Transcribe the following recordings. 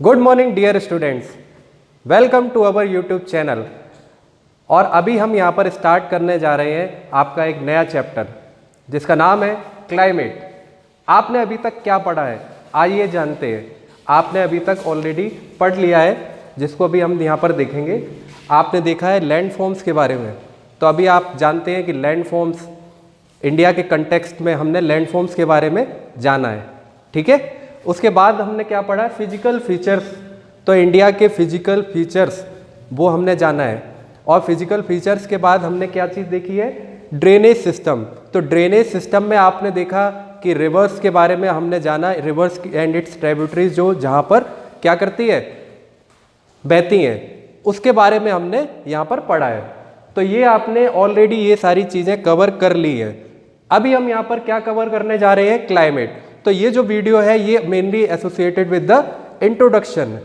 Good morning dear students, welcome to our YouTube channel. और अभी हम यहाँ पर स्टार्ट करने जा रहे हैं आपका एक नया चैप्टर जिसका नाम है क्लाइमेट। आपने अभी तक क्या पढ़ा है आइए जानते हैं। आपने अभी तक ऑलरेडी पढ़ लिया है जिसको अभी हम यहाँ पर देखेंगे। आपने देखा है लैंडफॉर्म्स के बारे में, तो अभी आप जानते हैं कि लैंडफॉर्म्स इंडिया के कंटेक्स्ट में हमने लैंडफॉर्म्स के बारे में जाना है, ठीक है। उसके बाद हमने क्या पढ़ा, फिजिकल फीचर्स। तो इंडिया के फिजिकल फीचर्स वो हमने जाना है। और फिजिकल फीचर्स के बाद हमने क्या चीज़ देखी है, ड्रेनेज सिस्टम। तो ड्रेनेज सिस्टम में आपने देखा कि रिवर्स के बारे में हमने जाना, रिवर्स एंड इट्स ट्रिब्यूटरीज जो जहाँ पर क्या करती है, बहती हैं, उसके बारे में हमने यहाँ पर पढ़ा है। तो ये आपने ऑलरेडी ये सारी चीज़ें कवर कर ली है। अभी हम यहाँ पर क्या कवर करने जा रहे हैं, क्लाइमेट। तो ये जो वीडियो है ये mainly associated with the introduction.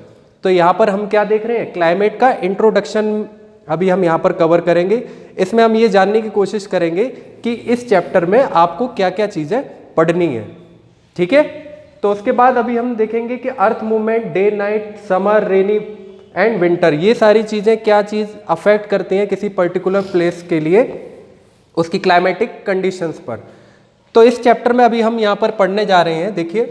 तो यहाँ पर हम क्या देख रहे हैं, क्लाइमेट का इंट्रोडक्शन अभी हम यहाँ पर कवर करेंगे। इसमें हम ये जानने की कोशिश करेंगे कि इस चैप्टर में आपको क्या क्या चीज़ें पढ़नी है, ठीक है। तो उसके बाद अभी हम देखेंगे कि earth movement, day night, summer, rainy and winter, ये सारी चीज़ें क्या चीज़ अफेक्ट करती हैं किसी पर्टिकुलर प्लेस के लिए उसकी क्लाइमेटिक कंडीशंस पर। तो इस चैप्टर में अभी हम यहाँ पर पढ़ने जा रहे हैं। देखिए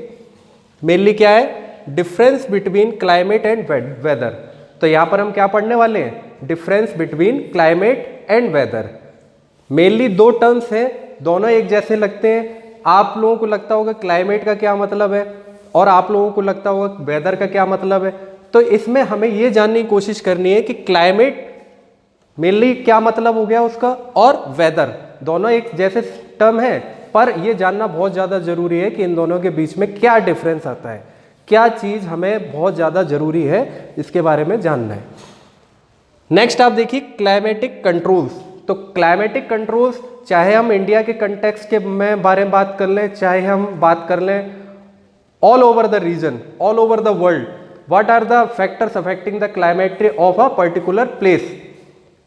मेनली क्या है, difference between climate and weather. तो यहाँ पर हम क्या पढ़ने वाले हैं, difference between climate and weather. Mainly दो टर्म्स हैं, दोनों एक जैसे लगते हैं। आप लोगों को लगता होगा क्लाइमेट का क्या मतलब है और आप लोगों को लगता होगा वेदर का क्या मतलब है। तो इसमें हमें ये जानने की कोशिश करनी है कि क्लाइमेट मेनली क्या मतलब हो गया उसका, और वेदर दोनों एक जैसे टर्म है, पर ये जानना बहुत ज़्यादा ज़रूरी है कि इन दोनों के बीच में क्या डिफरेंस आता है, क्या चीज़ हमें बहुत ज़्यादा ज़रूरी है इसके बारे में जानना है। नेक्स्ट आप देखिए क्लाइमेटिक कंट्रोल्स। तो क्लाइमेटिक कंट्रोल्स चाहे हम इंडिया के कंटेक्स्ट के बारे में बात कर लें, चाहे हम बात कर लें all over the region, all over the world, what are the factors affecting the climate of a particular place.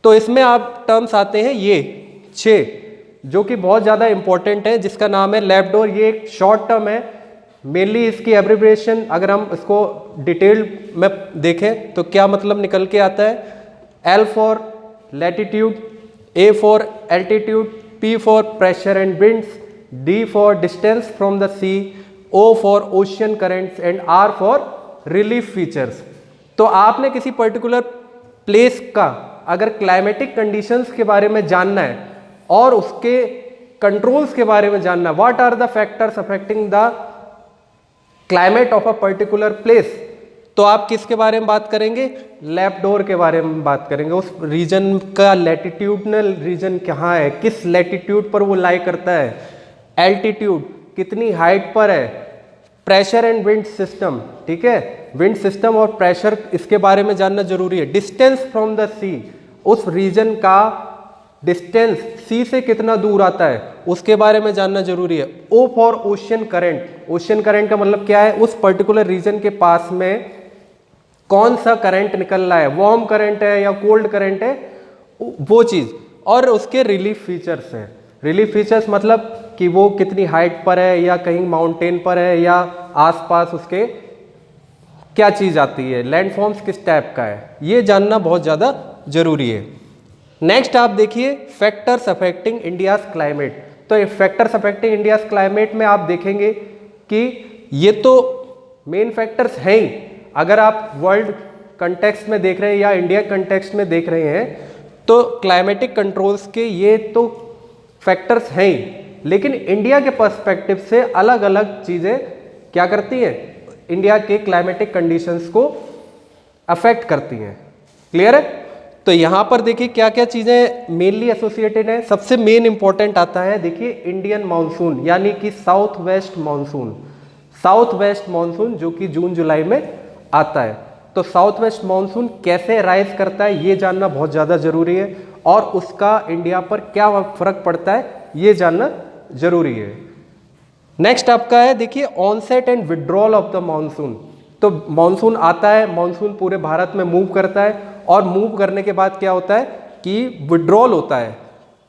तो इसमें आप टर्म्स आते हैं ये 6 जो कि बहुत ज़्यादा इंपॉर्टेंट है, जिसका नाम है लैब्डोर। ये एक शॉर्ट टर्म है, मेनली इसकी एब्रिविएशन अगर हम इसको डिटेल में देखें तो क्या मतलब निकल के आता है, L for latitude, A for altitude, P for pressure and winds, D for distance from the sea, O for ocean currents and R for relief features. तो आपने किसी पर्टिकुलर प्लेस का अगर क्लाइमेटिक कंडीशंस के बारे में जानना है और उसके कंट्रोल्स के बारे में जानना, what are the factors affecting the climate of a particular place, तो आप किसके बारे में बात करेंगे, लैब्डोर के बारे में बात करेंगे। उस रीजन का लैटिट्यूडनल रीजन कहाँ है, किस लैटिट्यूड पर वो लाई करता है, एल्टीट्यूड कितनी हाइट पर है, प्रेशर एंड विंड सिस्टम, ठीक है, विंड सिस्टम और प्रेशर इसके बारे में जानना जरूरी है। डिस्टेंस फ्रॉम द सी, उस रीजन का डिस्टेंस सी से कितना दूर आता है उसके बारे में जानना जरूरी है। O for ocean current, ocean current का मतलब क्या है, उस पर्टिकुलर रीजन के पास में कौन सा करंट निकल रहा है, वार्म करंट है या कोल्ड करंट है, वो चीज़। और उसके रिलीफ फीचर्स हैं। रिलीफ फीचर्स मतलब कि वो कितनी हाइट पर है या कहीं माउंटेन पर है या आसपास उसके क्या चीज़ आती है, लैंडफॉर्म्स किस टाइप का है, ये जानना बहुत ज़्यादा ज़रूरी है। नेक्स्ट आप देखिए फैक्टर्स अफेक्टिंग इंडियाज क्लाइमेट। तो ये फैक्टर्स अफेक्टिंग इंडियाज क्लाइमेट में आप देखेंगे कि ये तो मेन फैक्टर्स हैं ही। अगर आप वर्ल्ड कंटेक्स्ट में देख रहे हैं या इंडिया कंटेक्स्ट में देख रहे हैं तो क्लाइमेटिक कंट्रोल्स के ये तो फैक्टर्स हैं ही, लेकिन इंडिया के पर्सपेक्टिव से अलग अलग चीज़ें क्या करती हैं, इंडिया के क्लाइमेटिक कंडीशंस को अफेक्ट करती हैं। क्लियर है। तो यहाँ पर देखिए क्या क्या चीज़ें मेनली एसोसिएटेड हैं। सबसे मेन इंपॉर्टेंट आता है, देखिए इंडियन मानसून यानी कि south west monsoon. South west monsoon जो कि जून जुलाई में आता है। तो साउथ वेस्ट मानसून कैसे राइज करता है ये जानना बहुत ज़्यादा ज़रूरी है, और उसका इंडिया पर क्या फ़र्क पड़ता है ये जानना ज़रूरी है। नेक्स्ट आपका है देखिए onset and withdrawal of the monsoon. तो मानसून आता है, मानसून पूरे भारत में मूव करता है, और मूव करने के बाद क्या होता है कि विड्रॉल होता है।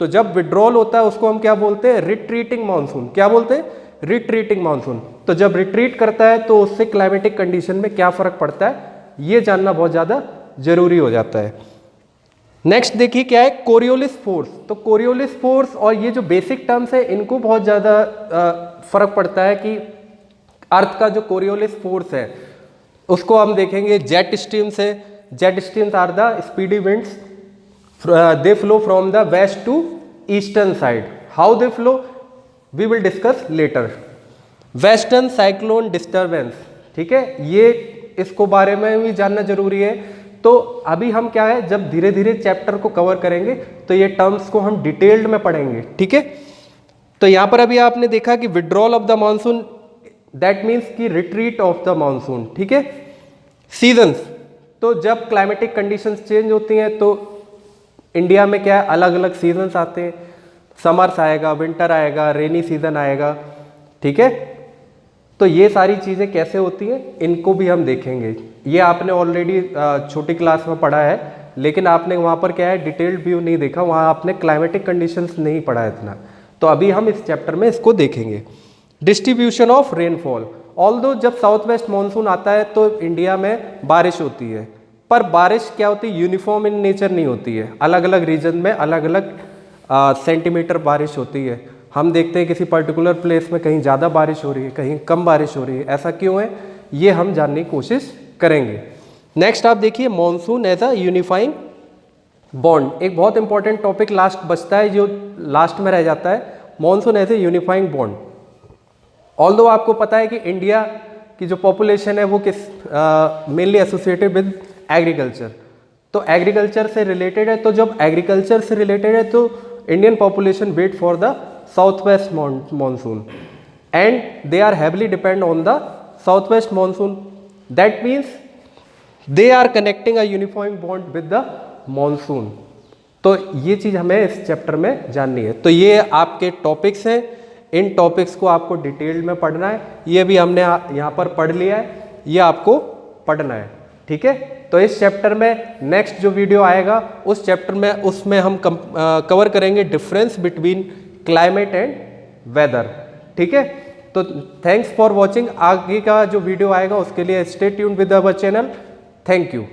तो जब विड्रॉल होता है उसको हम क्या बोलते हैं, रिट्रीटिंग मानसून। क्या बोलते हैं, रिट्रीटिंग मानसून। तो जब रिट्रीट करता है तो उससे क्लाइमेटिक कंडीशन में क्या फ़र्क पड़ता है, ये जानना बहुत ज़्यादा ज़रूरी हो जाता है। नेक्स्ट देखिए क्या है, कोरियोलिस फोर्स। तो कोरियोलिस फोर्स और ये जो बेसिक टर्म्स है इनको बहुत ज़्यादा फ़र्क पड़ता है कि अर्थ का जो कोरियोलिस फोर्स है उसको हम देखेंगे जेट स्ट्रीम्स है। Jet streams are the speedy winds, they flow from the west to eastern side. How they flow we will discuss later. Western cyclone disturbance, ठीक है, ये इसको बारे में भी जानना जरूरी है। तो अभी हम क्या है, जब धीरे धीरे चैप्टर को कवर करेंगे तो ये टर्म्स को हम डिटेल्ड में पढ़ेंगे, ठीक है। तो यहाँ पर अभी आपने देखा कि withdrawal of the monsoon, that means कि रिट्रीट ऑफ द मानसून, ठीक है। सीजन्स, तो जब क्लाइमेटिक कंडीशंस चेंज होती हैं तो इंडिया में क्या है, अलग अलग सीजन्स आते हैं। समर्स आएगा, विंटर आएगा, रेनी सीजन आएगा, ठीक है। तो ये सारी चीज़ें कैसे होती हैं इनको भी हम देखेंगे। ये आपने ऑलरेडी छोटी क्लास में पढ़ा है, लेकिन आपने वहाँ पर क्या है डिटेल्ड व्यू नहीं देखा, वहाँ आपने क्लाइमेटिक कंडीशंस नहीं पढ़ा इतना। तो अभी हम इस चैप्टर में इसको देखेंगे। डिस्ट्रीब्यूशन ऑफ रेनफॉल, ऑल्दो जब साउथ वेस्ट मानसून आता है तो इंडिया में बारिश होती है, पर बारिश क्या होती है, यूनिफॉर्म इन नेचर नहीं होती है। अलग अलग रीजन में अलग अलग सेंटीमीटर बारिश होती है। हम देखते हैं किसी पर्टिकुलर प्लेस में कहीं ज़्यादा बारिश हो रही है, कहीं कम बारिश हो रही है, ऐसा क्यों है ये हम जानने की कोशिश करेंगे। नेक्स्ट आप देखिए monsoon as a unifying bond. एक बहुत इंपॉर्टेंट टॉपिक लास्ट बचता है जो लास्ट में रह जाता है, monsoon as a unifying bond. Although आपको पता है कि इंडिया की जो पॉपुलेशन है वो किस मेनली एसोसिएटेड विद एग्रीकल्चर, तो एग्रीकल्चर से रिलेटेड है। तो जब एग्रीकल्चर से रिलेटेड है तो Indian population wait for the south west monsoon and they are heavily depend on the south west monsoon. That means they are connecting a uniform bond with the monsoon. तो ये चीज़ हमें इस chapter में जाननी है। तो ये आपके टॉपिक्स हैं, इन टॉपिक्स को आपको डिटेल्ड में पढ़ना है। ये भी हमने यहाँ पर पढ़ लिया है, ये आपको पढ़ना है, ठीक है। तो इस चैप्टर में नेक्स्ट जो वीडियो आएगा उस चैप्टर में उसमें हम कवर करेंगे difference between climate and weather, ठीक है। तो थैंक्स फॉर वॉचिंग। आगे का जो वीडियो आएगा उसके लिए stay tuned with our channel. Thank you.